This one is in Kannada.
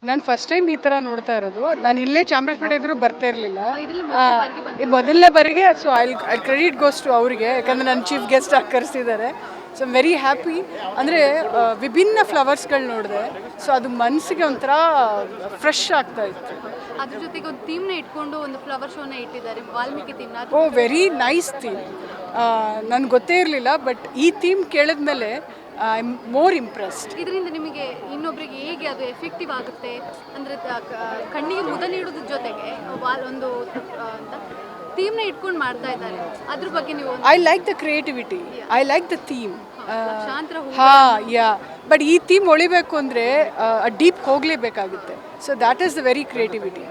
ನಾನು ಫಸ್ಟ್ ಟೈಮ್ ಈ ಥರ ನೋಡ್ತಾ ಇರೋದು. ನಾನು ಇಲ್ಲೇ ಚಾಮರಾಜಪೇಟೆ ಇದ್ರೂ ಬರ್ತಾ ಇರಲಿಲ್ಲ. ಮೊದಲನೇ ಬಾರಿಗೆ. So I credit goes to ಅವರಿಗೆ, ಯಾಕಂದರೆ ನನ್ನ ಚೀಫ್ ಗೆಸ್ಟ್ ಆಗಿ ಕರೆಸಿದ್ದಾರೆ. So I'm very happy. ಅಂದರೆ ವಿಭಿನ್ನ ಫ್ಲವರ್ಸ್ಗಳು ನೋಡಿದೆ. ಸೊ ಅದು ಮನಸ್ಸಿಗೆ ಒಂಥರ ಫ್ರೆಶ್ ಆಗ್ತಾ ಇತ್ತು. ಅದ್ರ ಜೊತೆಗೆ ಒಂದು ಥೀಮ್ನ ಇಟ್ಕೊಂಡು ಒಂದು ಫ್ಲವರ್ ಶೋನ ಇಟ್ಟಿದ್ದಾರೆ, ವಾಲ್ಮೀಕಿ ಥೀಮ್ನ. Oh, very nice theme. ನನಗೆ ಗೊತ್ತೇ ಇರಲಿಲ್ಲ, ಬಟ್ ಈ ಥೀಮ್ ಕೇಳಿದ್ಮೇಲೆ ಐ ಆಮ್ ಮೋರ್ ಇಂಪ್ರೆಸ್ಡ್. ಇದರಿಂದ ನಿಮಗೆ ಇನ್ನೊಬ್ಬರಿಗೆ ಹೇಗೆ ಅದು ಎಫೆಕ್ಟಿವ್ ಆಗುತ್ತೆ ಅಂದರೆ ಕಣ್ಣಿಗೆ ಮುದ ನೀಡೋದ್ರ ಜೊತೆಗೆ ಒಂದು ಅಂತ ಥೀಮ್ನ ಇಟ್ಕೊಂಡು ಮಾಡ್ತಾ ಇದ್ದಾರೆ. ಅದ್ರ ಬಗ್ಗೆ ನೀವು I like the creativity, I like the theme. ಶಾಂತರ ಯಾ, ಬಟ್ ಈ ಥೀಮ್ ಹೊಳಿಬೇಕು ಅಂದರೆ ಡೀಪ್ ಹೋಗಲೇಬೇಕಾಗುತ್ತೆ. So that is the very creativity.